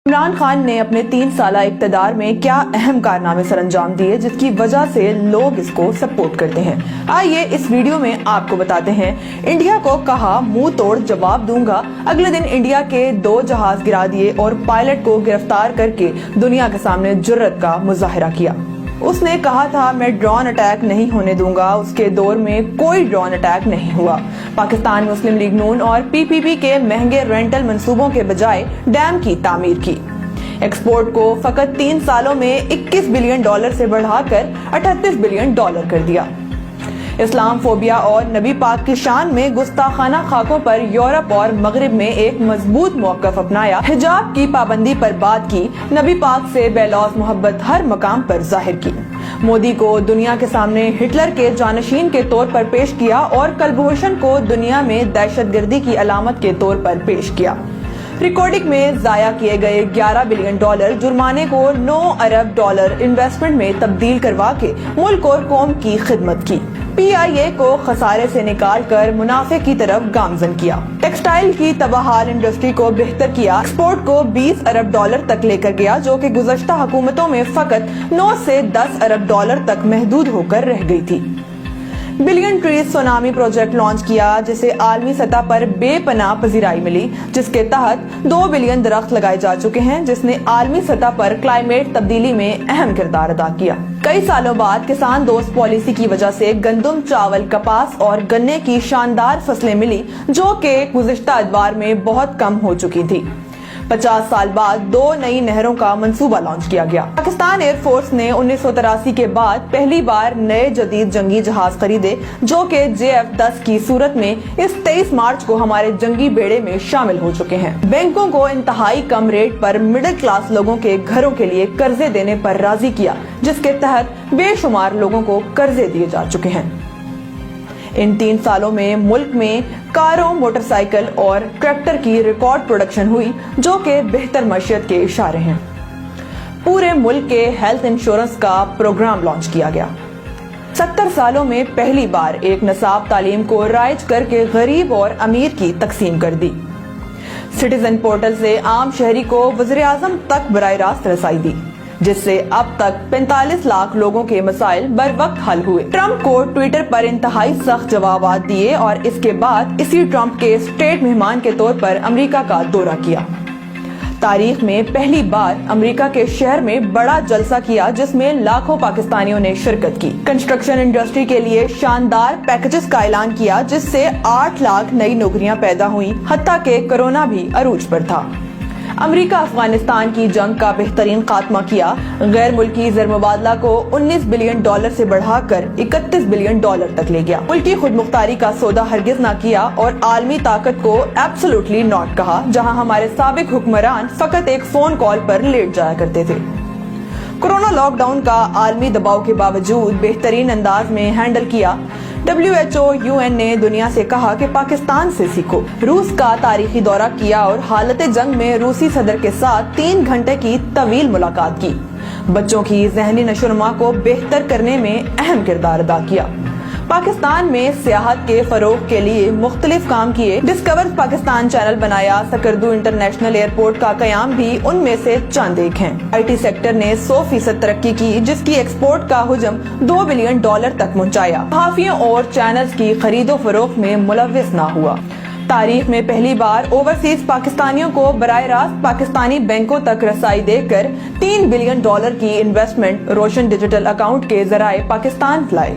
عمران خان نے اپنے 3 سالہ اقتدار میں کیا اہم کارنامے سر انجام دیے جس کی وجہ سے لوگ اس کو سپورٹ کرتے ہیں، آئیے اس ویڈیو میں آپ کو بتاتے ہیں۔ انڈیا کو کہا منہ توڑ جواب دوں گا، اگلے دن انڈیا کے 2 جہاز گرا دیے اور پائلٹ کو گرفتار کر کے دنیا کے سامنے جرأت کا مظاہرہ کیا۔ اس نے کہا تھا میں ڈرون اٹیک نہیں ہونے دوں گا، اس کے دور میں کوئی ڈرون اٹیک نہیں ہوا۔ پاکستان مسلم لیگ نون اور PPP کے مہنگے رینٹل منصوبوں کے بجائے ڈیم کی تعمیر کی۔ ایکسپورٹ کو فقط 3 سالوں میں $21 بلین سے بڑھا کر $38 بلین کر دیا۔ اسلام فوبیا اور نبی پاک کی شان میں گستاخانہ خاکوں پر یورپ اور مغرب میں ایک مضبوط موقف اپنایا، حجاب کی پابندی پر بات کی، نبی پاک سے بے لوث محبت ہر مقام پر ظاہر کی، مودی کو دنیا کے سامنے ہٹلر کے جانشین کے طور پر پیش کیا اور کلبھوشن کو دنیا میں دہشت گردی کی علامت کے طور پر پیش کیا۔ ریکارڈنگ میں ضائع کیے گئے $11 بلین جرمانے کو $9 ارب انویسٹمنٹ میں تبدیل کروا کے ملک اور قوم کی خدمت کی۔ PIA کو خسارے سے نکال کر منافع کی طرف گامزن کیا۔ ٹیکسٹائل کی تباہال انڈسٹری کو بہتر کیا، ایکسپورٹ کو $20 ارب تک لے کر گیا جو کہ گزشتہ حکومتوں میں فقط 9 سے $10 ارب تک محدود ہو کر رہ گئی تھی۔ Billion trees tsunami project launch کیا جسے عالمی سطح پر بے پناہ پذیرائی ملی، جس کے تحت 2 بلین درخت لگائے جا چکے ہیں، جس نے عالمی سطح پر کلائمیٹ تبدیلی میں اہم کردار ادا کیا۔ کئی سالوں بعد کسان دوست پالیسی کی وجہ سے گندم، چاول، کپاس اور گنے کی شاندار فصلیں ملی جو کہ گزشتہ ادوار میں بہت کم ہو چکی تھی۔ 50 سال بعد 2 نئی نہروں کا منصوبہ لانچ کیا گیا۔ پاکستان ایئر فورس نے 1983 کے بعد پہلی بار نئے جدید جنگی جہاز خریدے جو کہ JF-10 کی صورت میں اس 23 مارچ کو ہمارے جنگی بیڑے میں شامل ہو چکے ہیں۔ بینکوں کو انتہائی کم ریٹ پر مڈل کلاس لوگوں کے گھروں کے لیے قرضے دینے پر راضی کیا، جس کے تحت بے شمار لوگوں کو قرضے دیے جا چکے ہیں۔ ان 3 سالوں میں ملک میں کاروں، موٹر سائیکل اور ٹریکٹر کی ریکارڈ پروڈکشن ہوئی جو کہ بہتر معیشت کے اشارے ہیں۔ پورے ملک کے ہیلتھ انشورنس کا پروگرام لانچ کیا گیا۔ 70 سالوں میں پہلی بار ایک نصاب تعلیم کو رائج کر کے غریب اور امیر کی تقسیم کر دی۔ سٹیزن پورٹل سے عام شہری کو وزیر اعظم تک براہ راست رسائی دی، جس سے اب تک 45 لاکھ لوگوں کے مسائل بر وقت حل ہوئے۔ ٹرمپ کو ٹویٹر پر انتہائی سخت جوابات دیے اور اس کے بعد اسی ٹرمپ کے اسٹیٹ مہمان کے طور پر امریکہ کا دورہ کیا۔ تاریخ میں پہلی بار امریکہ کے شہر میں بڑا جلسہ کیا جس میں لاکھوں پاکستانیوں نے شرکت کی۔ کنسٹرکشن انڈسٹری کے لیے شاندار پیکجز کا اعلان کیا جس سے 8 لاکھ نئی نوکریاں پیدا ہوئیں، حتیٰ کہ کورونا بھی عروج پر تھا۔ امریکہ افغانستان کی جنگ کا بہترین خاتمہ کیا، غیر ملکی زر مبادلہ کو $19 بلین سے بڑھا کر $31 بلین تک لے گیا۔ ملکی خود مختاری کا سودا ہرگز نہ کیا اور عالمی طاقت کو ایبسولوٹلی ناٹ کہا، جہاں ہمارے سابق حکمران فقط ایک فون کال پر لیٹ جایا کرتے تھے۔ کورونا لاک ڈاؤن کا عالمی دباؤ کے باوجود بہترین انداز میں ہینڈل کیا۔ WHO UN نے دنیا سے کہا کہ پاکستان سے سیکھو۔ روس کا تاریخی دورہ کیا اور حالت جنگ میں روسی صدر کے ساتھ 3 گھنٹے کی طویل ملاقات کی۔ بچوں کی ذہنی نشوونما کو بہتر کرنے میں اہم کردار ادا کیا۔ پاکستان میں سیاحت کے فروغ کے لیے مختلف کام کیے۔ ڈسکور پاکستان چینل بنایا، سکردو انٹرنیشنل ایئرپورٹ کا قیام بھی ان میں سے چند ایک ہیں۔ IT سیکٹر نے 100% ترقی کی جس کی ایکسپورٹ کا حجم $2 بلین تک پہنچایا۔ صحافیوں اور چینلز کی خرید و فروخت میں ملوث نہ ہوا۔ تاریخ میں پہلی بار اوورسیز پاکستانیوں کو براہ راست پاکستانی بینکوں تک رسائی دے کر $3 بلین کی انویسٹمنٹ روشن ڈیجیٹل اکاؤنٹ کے ذرائع پاکستان لائے۔